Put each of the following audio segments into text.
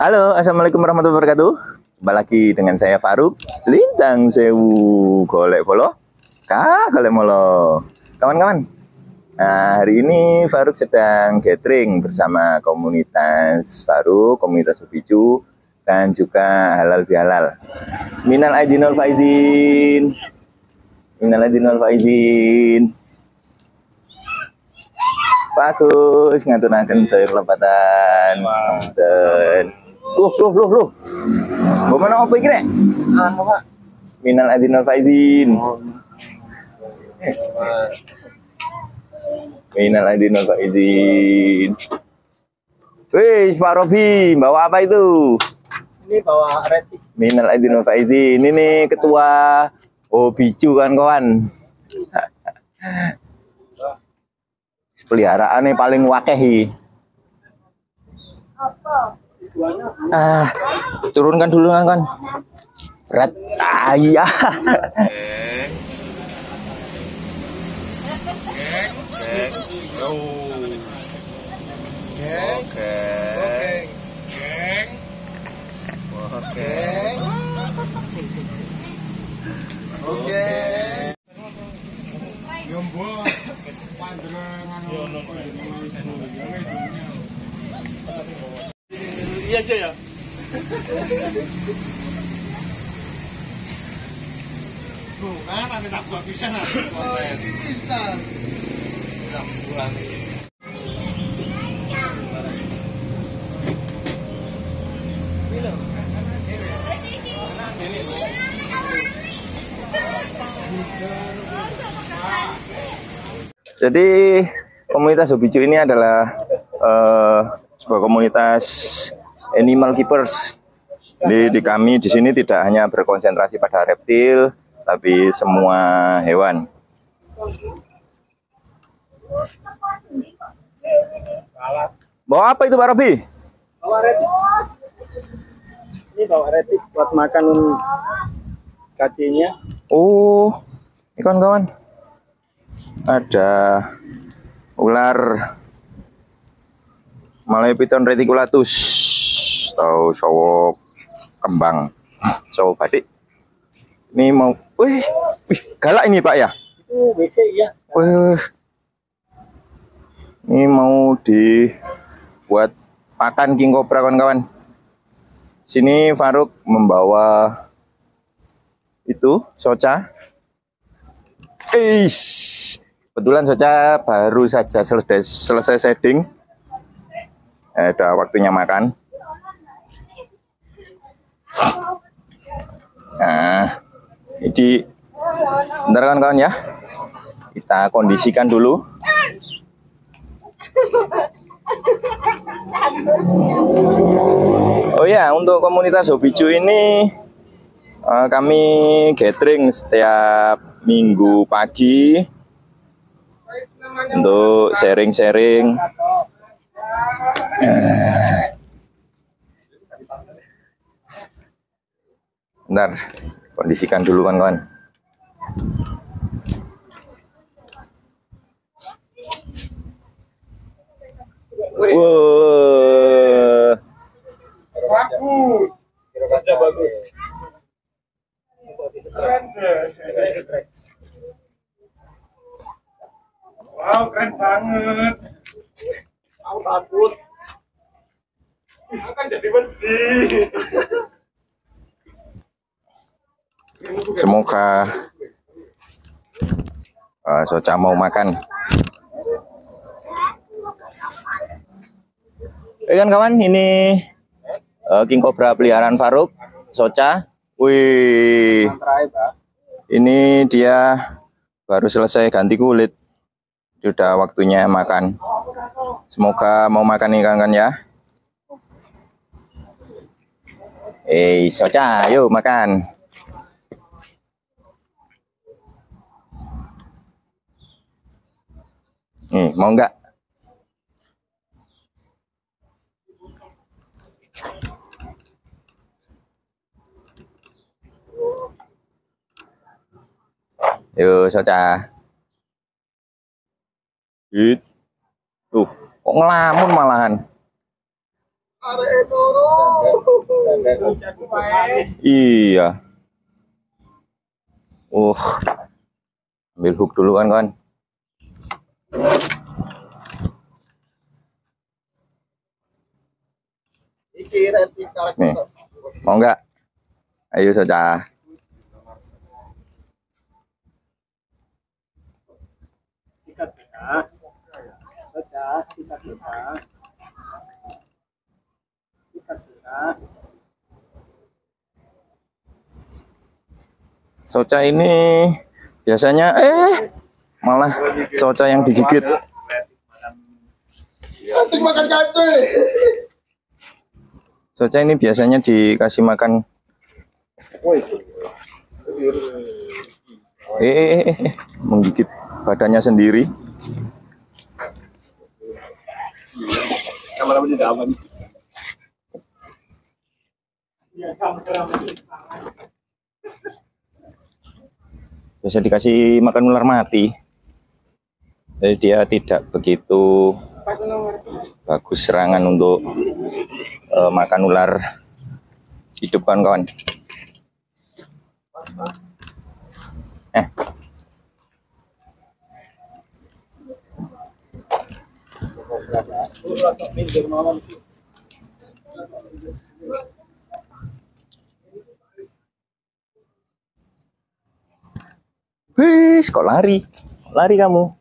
Halo, assalamualaikum warahmatullahi wabarakatuh. Jumpa lagi dengan saya Faruk. Lintang Sewu, golek polo, golek molo. Kawan-kawan, nah, hari ini Faruk sedang gathering bersama komunitas Faruk, komunitas Ubicu, dan juga halal bihalal. Minal aidin wal faizin. Minal aidin wal faizin. Bagus, ngaturaken saya kelepatan. Dan loh. Bagaimana apa iki nek? Pak. Minal aidin wal faizin. Minal aidin wal faizin. Wih, Pak Robi, bawa apa itu? Ini bawa retik. Minal aidin wal faizin. Ini nih ketua Ubicu kan kawan. Peliharaannya paling wakehi. Turunkan dulu kan. Berat. Iya. Oke. Iya aja ya. Bukan, nanti tak buat bisa nanti. Oh, ini bisa. Bisa pulang ini. Jadi komunitas Ubicu ini adalah sebuah komunitas animal keepers. Di kami di sini tidak hanya berkonsentrasi pada reptil, tapi semua hewan. Bawa apa itu Pak Robi? Bawa retik. Ini bawa retik buat makan kacinya. Oh, ini kawan-kawan. Ada ular Malepithon reticulatus atau cowok kembang, cowok badik. Ini mau, wih, galak ini Pak ya? Itu WC ya. Ini mau dibuat pakan king cobra kawan-kawan. Sini Faruk membawa itu soca. Kebetulan Soca baru saja selesai setting. Ada waktunya makan. Nah, ini bentar kawan-kawan ya. Kita kondisikan dulu. Oh ya, untuk komunitas Ubicu ini kami gathering setiap minggu pagi untuk sharing-sharing. Bentar, kondisikan dulu kawan-kawan. Wow. Bagus. Kerja bagus. Wow, keren banget. Aku takut. Akan jadi wedi. Semoga Soca mau makan. Kan kawan, ini king cobra peliharaan Faruk, Soca. Wih, ini dia baru selesai ganti kulit. Sudah waktunya makan. Semoga mau makan nih kawan ya. Soca, yuk makan. Nih, mau nggak? Yuk, Soca. Tuh, kok ngelamun malahan. Iya. Ambil hook dulu kan kawan. Nih, mau nggak? Ayo saja. Soca ini biasanya malah soca yang digigit. Soca ini biasanya dikasih makan. Menggigit badannya sendiri. Biasa dikasih makan ular mati, jadi dia tidak begitu bagus serangan untuk makan ular hidup kawan-kawan. Wih, kok lari? Lari kamu.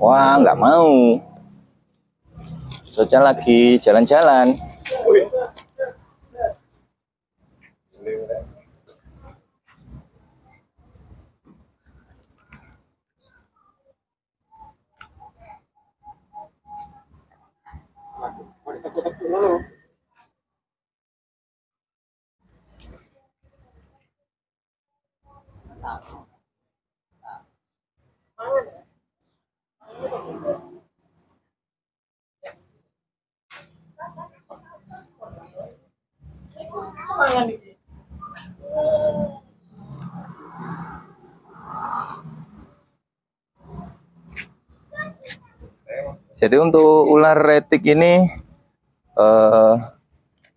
Wah, nggak mau. Soca lagi jalan-jalan. Jadi untuk ular retik ini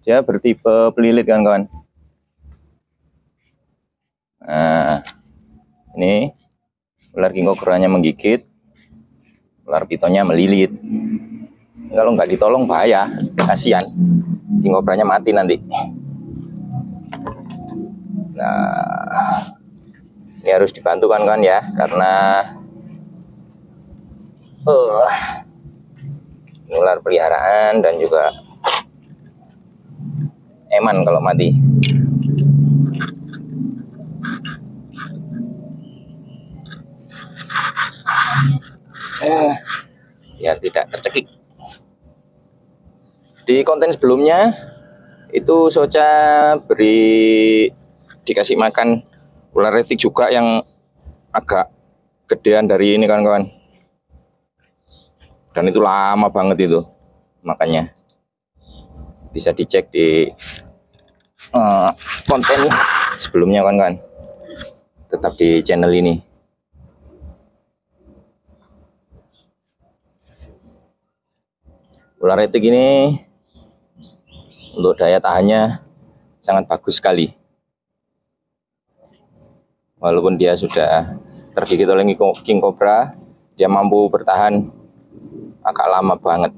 dia bertipe pelilit kan kawan. Nah, ini ular king cobra-nya menggigit, ular pitonnya melilit. Kalau nggak ditolong bahaya, kasihan. King cobra-nya mati nanti. Nah, ini harus dibantu kan ya, karena ular peliharaan dan juga eman kalau mati. Biar tidak tercekik. Di konten sebelumnya itu Soca dikasih makan ular retik juga yang agak gedean dari ini kan kawan. Dan itu lama banget itu makanya. Bisa dicek di konten sebelumnya kan. Tetap di channel ini. Ular retik ini untuk daya tahannya sangat bagus sekali. Walaupun dia sudah tergigit oleh king cobra, dia mampu bertahan agak lama banget.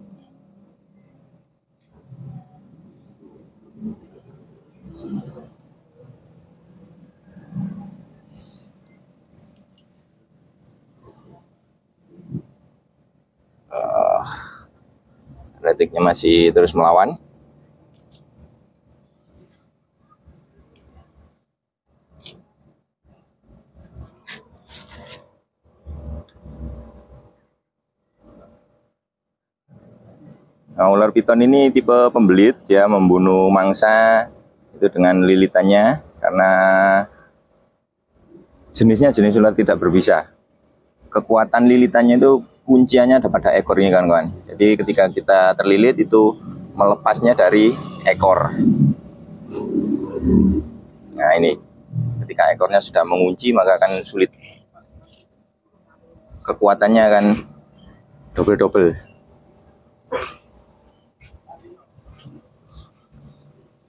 Retiknya masih terus melawan. Nah, ular piton ini tipe pembelit, dia membunuh mangsa itu dengan lilitannya karena jenisnya jenis ular tidak berbisa. Kekuatan lilitannya itu kunciannya ada pada ekornya kan kawan. Jadi ketika kita terlilit itu melepasnya dari ekor. Nah ini, ketika ekornya sudah mengunci maka akan sulit, kekuatannya akan double.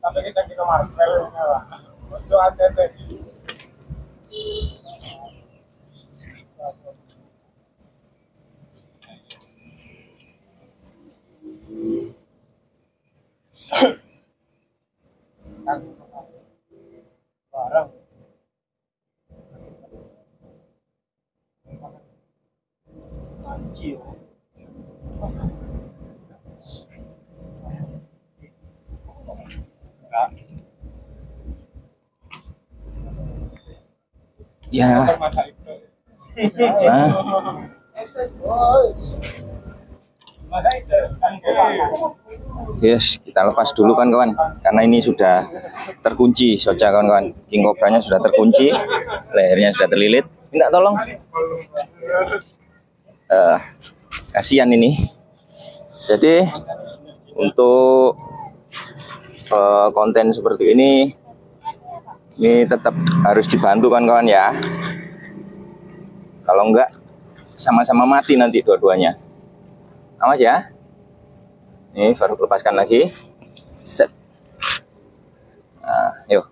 Tapi kita di kamar, itu ada tadi. Barang. Anjir. Ya. Nah. Yes, kita lepas dulu kan kawan, karena ini sudah terkunci soca kawan-kawan. King Cobra-nya sudah terkunci, lehernya sudah terlilit. Minta tolong. Kasihan ini. Jadi untuk konten seperti ini tetap harus dibantu kan kawan ya. Kalau enggak sama-sama mati nanti dua-duanya. Awas ya. Ini baru lepaskan lagi. Set. Nah, yuk.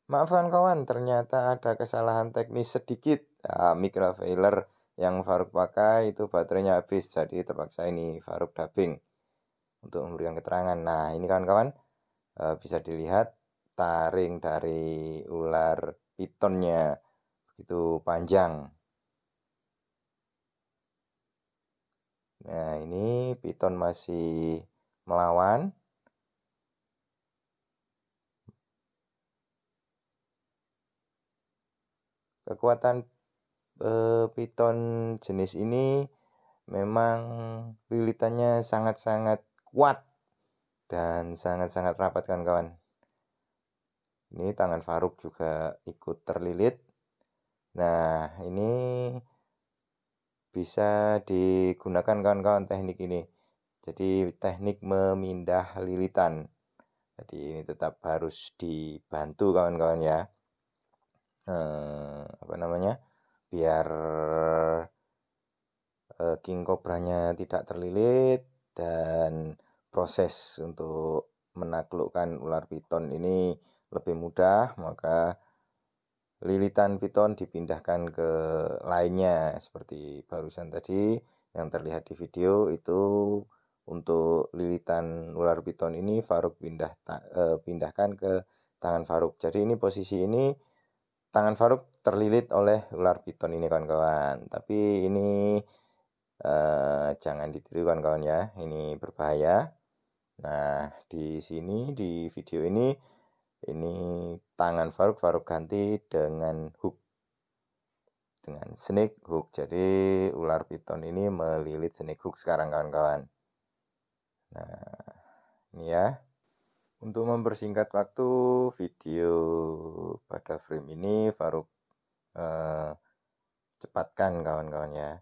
Maaf kawan-kawan, ternyata ada kesalahan teknis sedikit. Microfailer yang Faruk pakai itu baterainya habis, jadi terpaksa ini Faruk dubbing untuk memberikan keterangan. Nah ini kawan-kawan, bisa dilihat taring dari ular pitonnya begitu panjang. Nah ini piton masih melawan. Kekuatan piton jenis ini memang lilitannya sangat-sangat kuat dan sangat-sangat rapat kan kawan. Ini tangan Faruk juga ikut terlilit. Nah ini bisa digunakan kawan-kawan teknik ini. Jadi teknik memindah lilitan. Jadi ini tetap harus dibantu kawan-kawan ya. Apa namanya? Biar King Cobra-nya tidak terlilit dan proses untuk menaklukkan ular piton ini lebih mudah, maka lilitan piton dipindahkan ke lainnya seperti barusan tadi yang terlihat di video itu. Untuk lilitan ular piton ini Faruk pindahkan ke tangan Faruk. Jadi ini posisi ini tangan Faruk terlilit oleh ular piton ini kawan-kawan. Tapi ini jangan ditiru kawan-kawan ya, ini berbahaya. Nah di sini di video ini tangan Faruk ganti dengan hook, dengan snake hook. Jadi ular piton ini melilit snake hook sekarang kawan-kawan. Nah ini ya, untuk mempersingkat waktu video pada frame ini Faruk cepatkan kawan-kawan ya.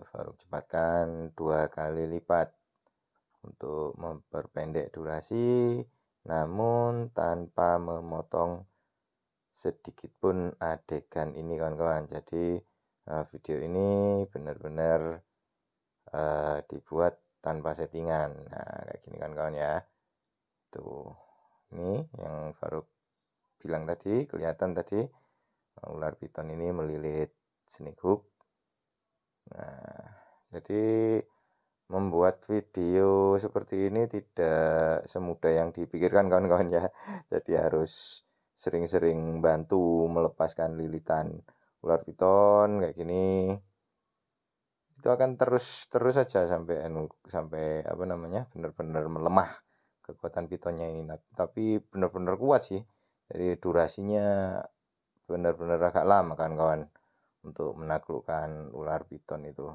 Faruk cepatkan 2 kali lipat untuk memperpendek durasi, namun tanpa memotong sedikit pun adegan ini kawan-kawan. Jadi video ini benar-benar dibuat tanpa settingan. Nah kayak gini kawan-kawan ya. Tuh ini yang Faruk bilang tadi, kelihatan tadi ular piton ini melilit snake hook. Nah jadi membuat video seperti ini tidak semudah yang dipikirkan kawan-kawan ya. Jadi harus sering-sering bantu melepaskan lilitan ular piton kayak gini. Itu akan terus saja sampai apa namanya, benar-benar melemah kekuatan pitonnya ini. Tapi benar-benar kuat sih. Jadi durasinya benar-benar agak lama kan kawan untuk menaklukkan ular piton itu.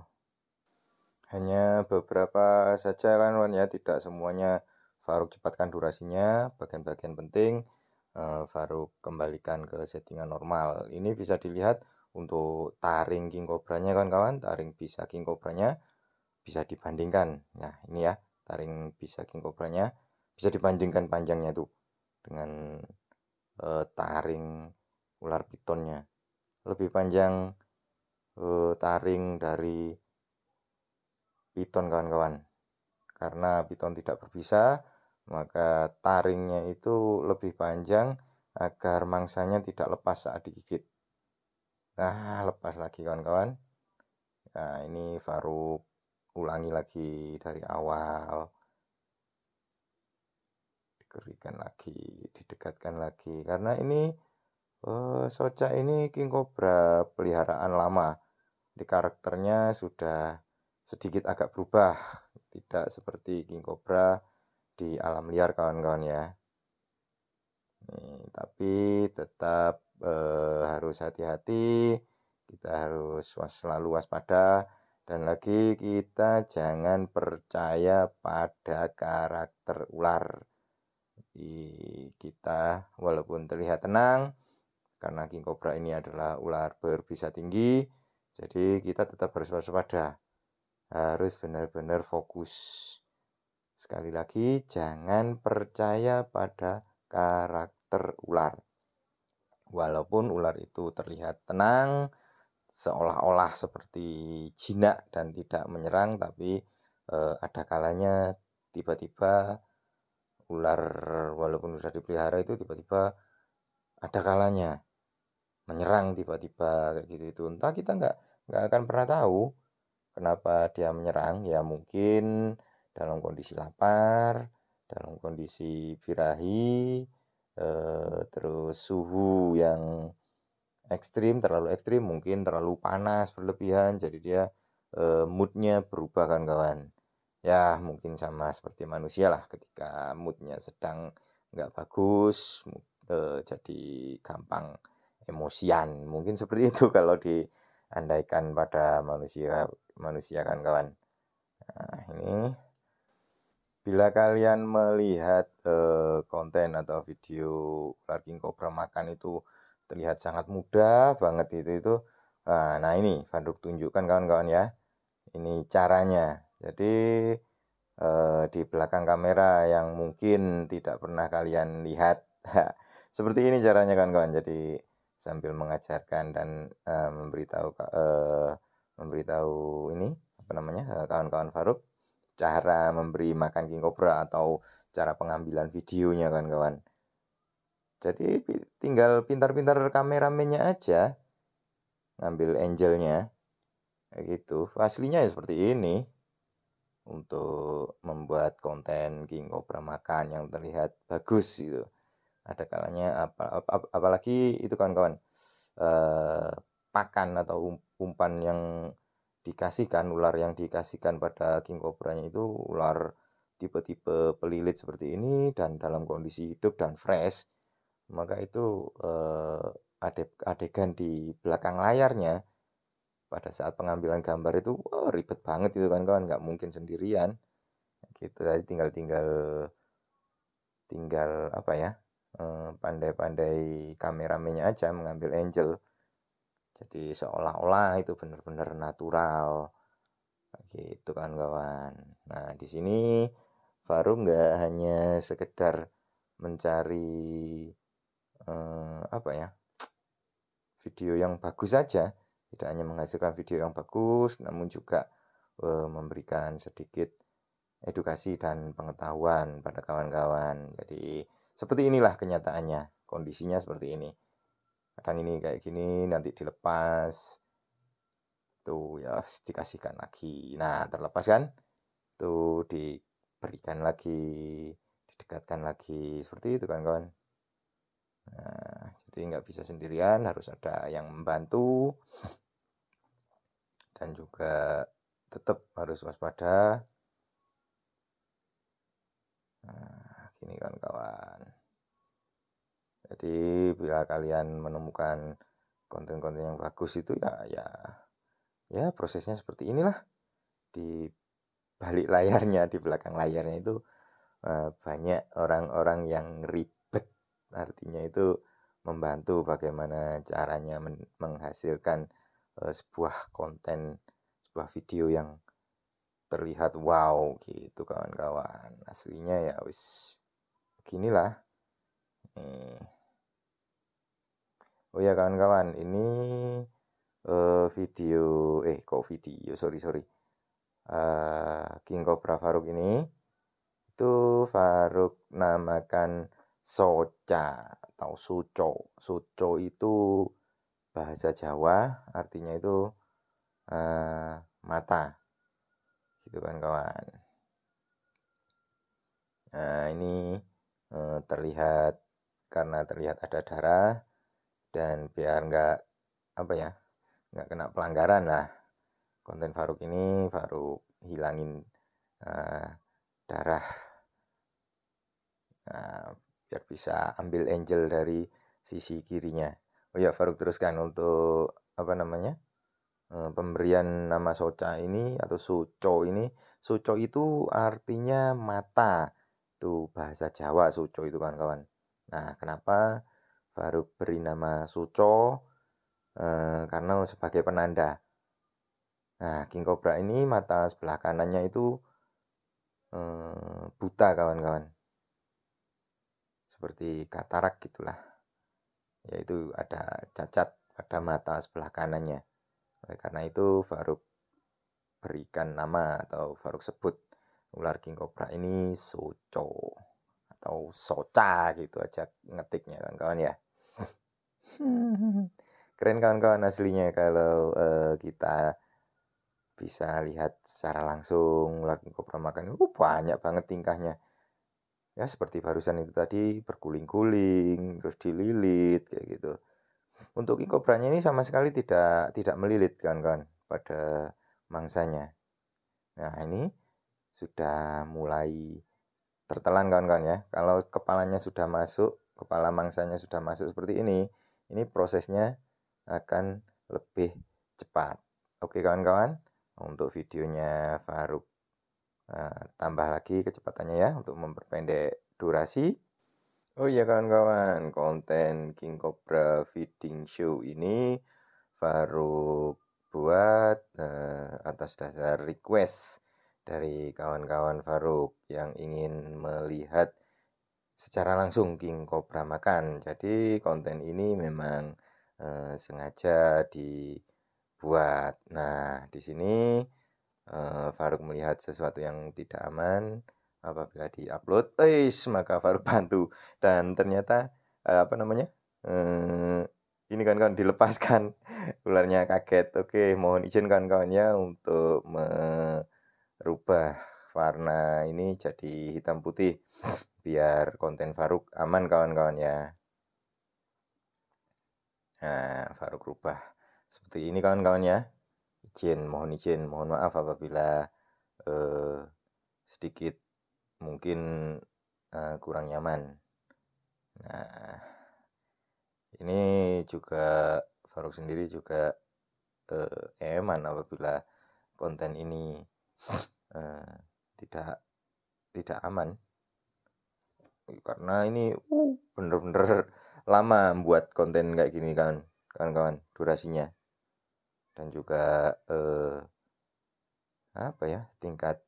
Hanya beberapa saja kan kawan ya, tidak semuanya Faruk cepatkan durasinya, bagian-bagian penting Faruk kembalikan ke settingan normal. Ini bisa dilihat untuk taring king cobra-nya kawan-kawan, taring bisa king cobra-nya bisa dibandingkan. Nah, ini ya, taring bisa king cobra-nya bisa dibandingkan panjangnya tuh dengan taring ular pitonnya. Lebih panjang taring dari piton kawan-kawan. Karena piton tidak berbisa, maka taringnya itu lebih panjang agar mangsanya tidak lepas saat digigit. Nah, lepas lagi kawan-kawan. Nah, ini Faruk ulangi lagi dari awal. Dikerikan lagi, didekatkan lagi. Karena ini Soca ini king cobra peliharaan lama. Di karakternya sudah sedikit agak berubah. Tidak seperti king cobra di alam liar kawan-kawan ya. Nih, tapi tetap harus hati-hati, kita harus selalu waspada, dan lagi kita jangan percaya pada karakter ular. Kita walaupun terlihat tenang, karena king cobra ini adalah ular berbisa tinggi, jadi kita tetap harus waspada, harus benar-benar fokus. Sekali lagi, jangan percaya pada karakter ular. Walaupun ular itu terlihat tenang, seolah-olah seperti jinak dan tidak menyerang, tapi ada kalanya tiba-tiba ular walaupun sudah dipelihara itu tiba-tiba ada kalanya menyerang tiba-tiba kayak gitu itu. Entah kita nggak akan pernah tahu kenapa dia menyerang, ya mungkin dalam kondisi lapar, dalam kondisi birahi, terus suhu yang ekstrim, terlalu ekstrim, mungkin terlalu panas berlebihan, jadi dia moodnya berubah kan kawan. Ya mungkin sama seperti manusia lah, ketika moodnya sedang nggak bagus, jadi gampang emosian. Mungkin seperti itu kalau diandaikan pada manusia kan kawan. Nah, ini bila kalian melihat konten atau video ular king cobra makan itu terlihat sangat mudah banget itu. Nah ini Faruk tunjukkan kawan-kawan ya. Ini caranya. Jadi di belakang kamera yang mungkin tidak pernah kalian lihat. Seperti ini caranya kawan-kawan. Jadi sambil mengajarkan dan memberitahu ini apa namanya kawan-kawan Faruk cara memberi makan king cobra atau cara pengambilan videonya kawan-kawan. Jadi tinggal pintar-pintar kameramennya aja ngambil angelnya kayak gitu. Aslinya ya seperti ini untuk membuat konten king cobra makan yang terlihat bagus gitu. Ada kalanya apalagi itu kawan-kawan pakan atau umpan yang dikasihkan, ular yang dikasihkan pada king cobranya itu ular tipe-tipe pelilit seperti ini dan dalam kondisi hidup dan fresh, maka itu adegan di belakang layarnya pada saat pengambilan gambar itu ribet banget itu kan kawan, nggak mungkin sendirian gitu. Tadi tinggal apa ya, pandai-pandai kameramennya aja mengambil angel, jadi seolah-olah itu benar-benar natural gitu kan kawan. Nah di sini Faruk nggak hanya sekedar mencari apa ya, video yang bagus saja, tidak hanya menghasilkan video yang bagus, namun juga memberikan sedikit edukasi dan pengetahuan pada kawan-kawan. Jadi seperti inilah kenyataannya, kondisinya seperti ini. Kadang ini kayak gini, nanti dilepas, tuh ya dikasihkan lagi. Nah terlepas kan, tuh diberikan lagi, didekatkan lagi, seperti itu kan kawan. Nah, jadi nggak bisa sendirian, harus ada yang membantu dan juga tetap harus waspada. Nah, gini kan kawan. Jadi bila kalian menemukan konten-konten yang bagus itu ya prosesnya seperti inilah. Di balik layarnya, di belakang layarnya itu banyak orang-orang yang ribet. Artinya itu membantu bagaimana caranya menghasilkan sebuah konten, sebuah video yang terlihat wow gitu kawan-kawan. Aslinya ya wis beginilah. Oh ya kawan-kawan, ini sorry. King Cobra Faruk ini itu Faruk namakan Soca atau Suco. Suco itu bahasa Jawa, artinya itu mata, gitu kan kawan. Nah ini terlihat, karena terlihat ada darah, dan biar nggak kena pelanggaran lah, konten Faruk ini Faruk hilangin darah, biar bisa ambil angel dari sisi kirinya. Oh ya, Faruk teruskan untuk pemberian nama Soca ini atau Suco ini. Suco itu artinya mata, itu bahasa Jawa Suco itu kawan-kawan. Nah, kenapa Faruk beri nama Suco? Karena sebagai penanda. Nah, King Cobra ini mata sebelah kanannya itu buta kawan-kawan, seperti katarak gitulah, yaitu ada cacat pada mata sebelah kanannya. Oleh karena itu Faruk berikan nama atau Faruk sebut ular King Cobra ini Suco atau Soca gitu aja ngetiknya kawan-kawan ya. Keren kawan-kawan aslinya kalau kita bisa lihat secara langsung ular King Cobra makan. Banyak banget tingkahnya. Ya seperti barusan itu tadi, berguling-guling, terus dililit kayak gitu. Untuk King Cobra-nya ini sama sekali tidak melilit kawan-kawan pada mangsanya. Nah, ini sudah mulai tertelan kawan-kawan ya. Kalau kepalanya sudah masuk, kepala mangsanya sudah masuk seperti ini prosesnya akan lebih cepat. Oke kawan-kawan, untuk videonya Faruk tambah lagi kecepatannya ya untuk memperpendek durasi. Oh iya kawan-kawan, konten King Cobra feeding show ini Faruk buat atas dasar request dari kawan-kawan Faruk yang ingin melihat secara langsung King Cobra makan. Jadi konten ini memang sengaja dibuat. Nah, di sini Faruk melihat sesuatu yang tidak aman apabila diupload, maka Faruk bantu, dan ternyata ini kan dilepaskan, ularnya kaget. Oke, mohon izin kawan-kawan ya untuk merubah warna ini jadi hitam putih biar konten Faruk aman kawan-kawan ya. Nah, Faruk rubah seperti ini kawan-kawan ya. Mohon maaf apabila sedikit mungkin kurang nyaman. Nah, ini juga Faruk sendiri juga eman apabila konten ini tidak aman, karena ini bener-bener lama buat konten kayak gini kan kawan-kawan durasinya, dan juga tingkat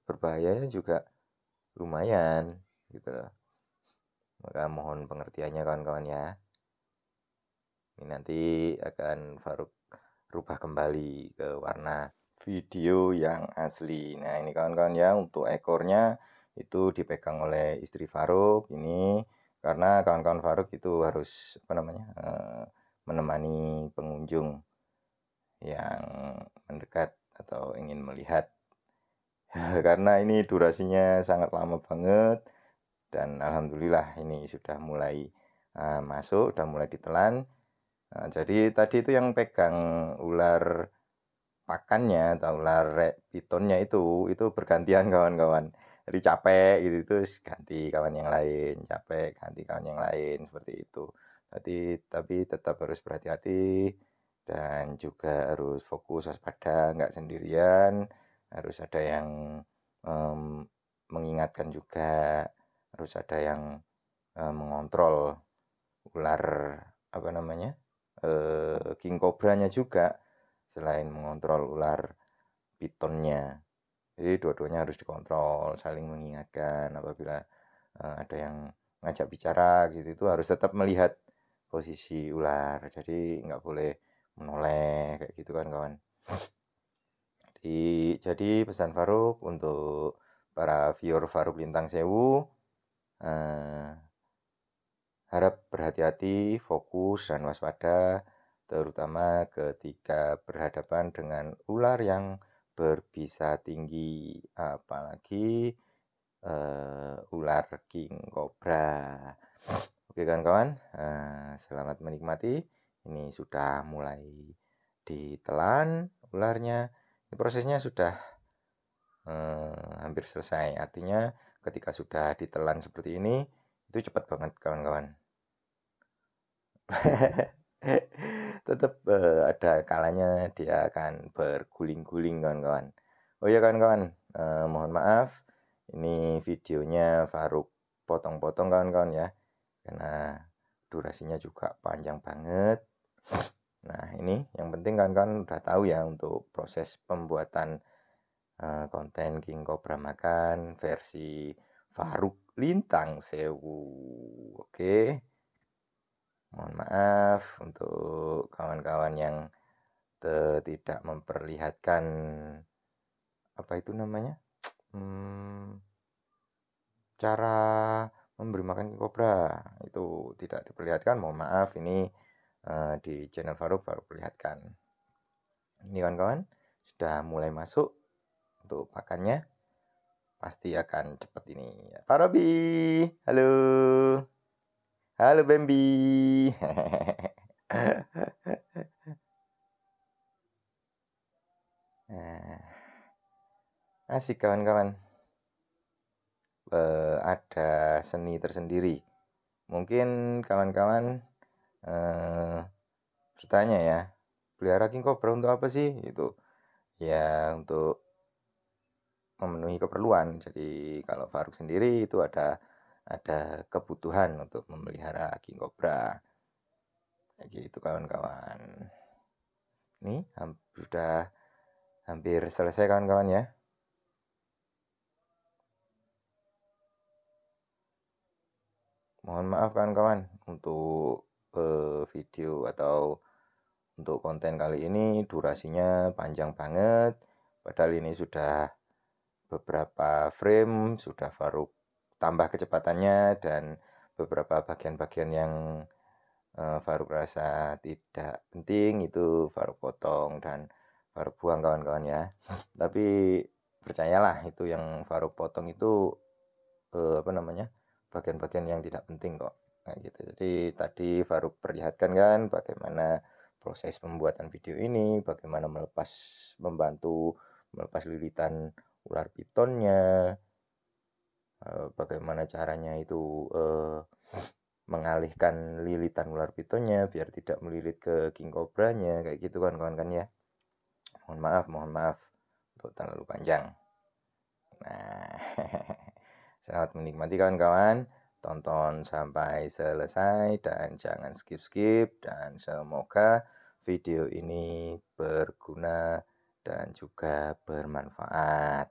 berbahayanya juga lumayan gitu loh. Maka mohon pengertiannya kawan-kawan ya. Ini nanti akan Faruk rubah kembali ke warna video yang asli. Nah ini kawan-kawan ya, untuk ekornya itu dipegang oleh istri Faruk ini, karena kawan-kawan Faruk itu harus menemani pengunjung yang mendekat atau ingin melihat. Karena ini durasinya sangat lama banget, dan alhamdulillah ini sudah mulai masuk, sudah mulai ditelan. Nah, jadi tadi itu yang pegang ular pakannya atau ular pitonnya itu bergantian kawan-kawan. Jadi capek gitu itu ganti kawan yang lain, capek ganti kawan yang lain, seperti itu. Tapi tetap harus berhati-hati dan juga harus fokus waspada, nggak sendirian, harus ada yang mengingatkan juga, harus ada yang mengontrol ular apa namanya king cobranya juga, selain mengontrol ular pitonnya. Jadi dua-duanya harus dikontrol, saling mengingatkan apabila ada yang ngajak bicara gitu, itu harus tetap melihat posisi ular, jadi nggak boleh menoleh kayak gitu kan kawan. Jadi pesan Faruk untuk para viewer Faruk Lintang Sewu, harap berhati-hati, fokus dan waspada, terutama ketika berhadapan dengan ular yang berbisa tinggi, apalagi ular king cobra. Oke kan kawan, selamat menikmati. Ini sudah mulai ditelan ularnya. Ini prosesnya sudah hampir selesai. Artinya ketika sudah ditelan seperti ini, itu cepat banget kawan-kawan. Tetap ada kalanya dia akan berguling-guling kawan-kawan. Oh ya kawan-kawan, mohon maaf, ini videonya Faruk potong-potong kawan-kawan ya, karena durasinya juga panjang banget. Nah ini yang penting kawan-kawan udah tahu ya untuk proses pembuatan konten King Cobra Makan versi Faruk Lintang Sewu. Oke, mohon maaf untuk kawan-kawan yang tidak memperlihatkan apa itu namanya cara memberi makan King Cobra, itu tidak diperlihatkan, mohon maaf. Ini di channel Faruk perlihatkan. Ini kawan-kawan sudah mulai masuk untuk pakannya, pasti akan cepat ini. Pak Robi, halo. Halo Bambi. Nah, asik kawan-kawan. Ada seni tersendiri. Mungkin kawan-kawan bertanya ya, pelihara king cobra untuk apa sih? Itu ya untuk memenuhi keperluan. Jadi kalau Faruk sendiri itu ada kebutuhan untuk memelihara king cobra. Kayak gitu kawan-kawan. Nih sudah hampir selesai kawan-kawan ya. Mohon maaf kawan-kawan untuk video atau untuk konten kali ini durasinya panjang banget. Padahal ini sudah beberapa frame, sudah Faruk tambah kecepatannya, dan beberapa bagian-bagian yang Faruk rasa tidak penting itu Faruk potong dan Faruk buang kawan-kawan ya. Tapi percayalah, itu yang Faruk potong itu apa namanya, bagian-bagian yang tidak penting kok, kayak gitu. Jadi tadi Faruk perlihatkan kan bagaimana proses pembuatan video ini, bagaimana membantu melepas lilitan ular pitonnya, bagaimana caranya itu mengalihkan lilitan ular pitonnya biar tidak melilit ke king cobranya, kayak gitu kan kawan-kawan ya. Mohon maaf untuk terlalu panjang. Nah, selamat menikmati kawan-kawan. Tonton sampai selesai dan jangan skip-skip, dan semoga video ini berguna dan juga bermanfaat.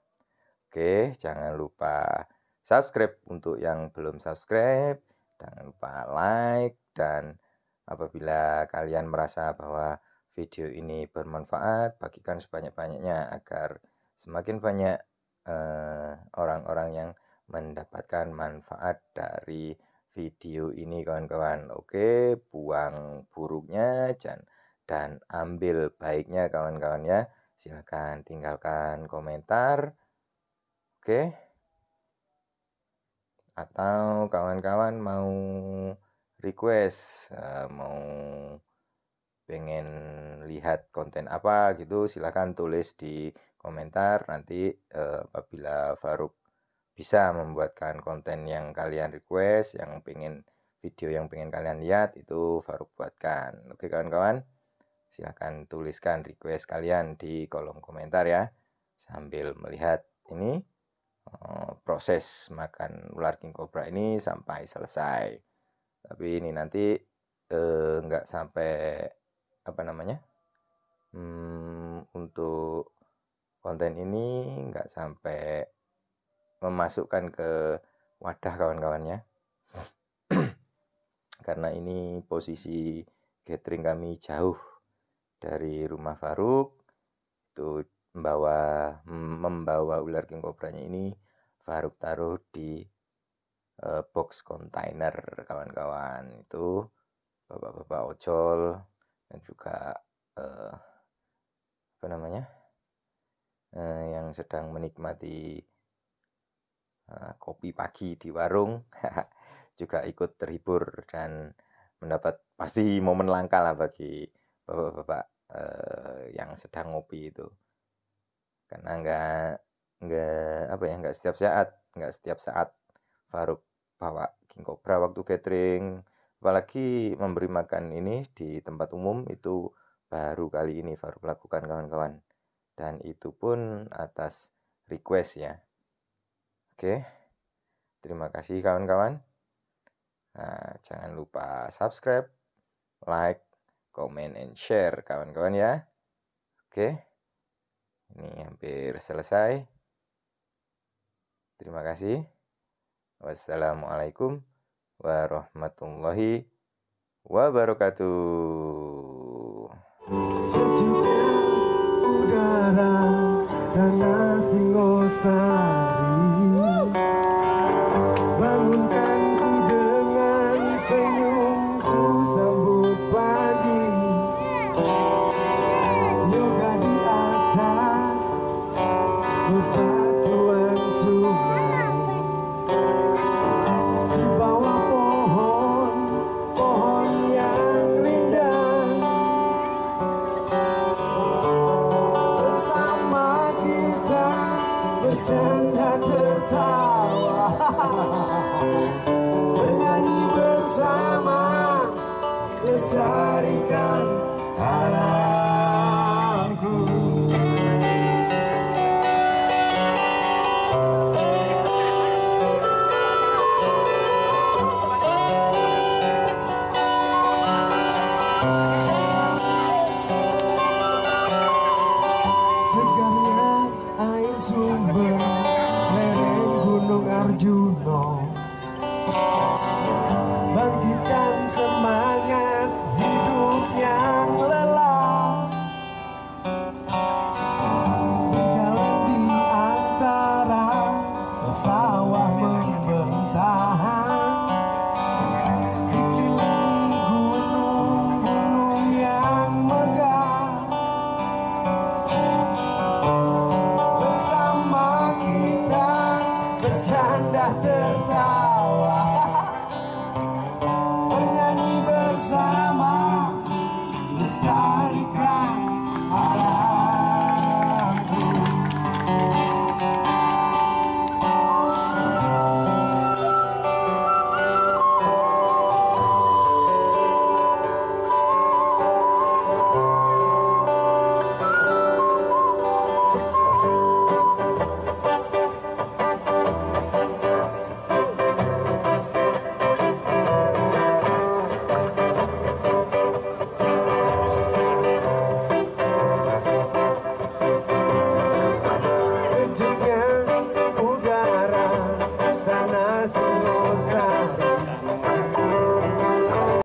Oke, jangan lupa subscribe untuk yang belum subscribe, jangan lupa like, dan apabila kalian merasa bahwa video ini bermanfaat, bagikan sebanyak-banyaknya agar semakin banyak orang-orang yang mendapatkan manfaat dari video ini kawan-kawan. Oke, buang buruknya dan ambil baiknya kawan-kawan ya. Silahkan tinggalkan komentar. Oke, atau kawan-kawan mau request, mau pengen lihat konten apa gitu, silahkan tulis di komentar. Nanti apabila Faruk bisa membuatkan konten yang kalian request, video yang pengen kalian lihat, itu Faruk buatkan. Oke kawan-kawan, silahkan tuliskan request kalian di kolom komentar ya, sambil melihat ini proses makan ular king cobra ini sampai selesai. Tapi ini nanti nggak sampai apa namanya, untuk konten ini nggak sampai memasukkan ke wadah kawan-kawannya. Karena ini posisi gathering kami jauh dari rumah Faruk, itu membawa ular king cobranya ini Faruk taruh di box kontainer kawan-kawan. Itu bapak-bapak ojol dan juga apa namanya, yang sedang menikmati kopi pagi di warung juga ikut terhibur dan mendapat pasti momen langka lah bagi bapak-bapak yang sedang ngopi itu. Karena nggak setiap saat Faruk bawa king cobra waktu gathering, apalagi memberi makan ini di tempat umum, itu baru kali ini Faruk lakukan kawan-kawan, dan itu pun atas request ya. Oke, terima kasih kawan-kawan. Nah, jangan lupa subscribe, like, comment, and share kawan-kawan ya. Oke, ini hampir selesai. Terima kasih. Wassalamualaikum warahmatullahi wabarakatuh. Sejuknya udara tanah Singosari, bangunkanku dengan senyumku sambut pagi. Yoga di atas bebatuan sungai, di bawah pohon yang rindang, bersama kita bercanda tertawa, menyanyi bersama, lestarikan alamku. Segarnya air sumber lereng Gunung Arjuno, bangkitkan semangat hidup yang lelah, berjalan di antara sawah membentang, dikelilingi gunung-gunung yang megah. Bersama kita bercanda tertawa,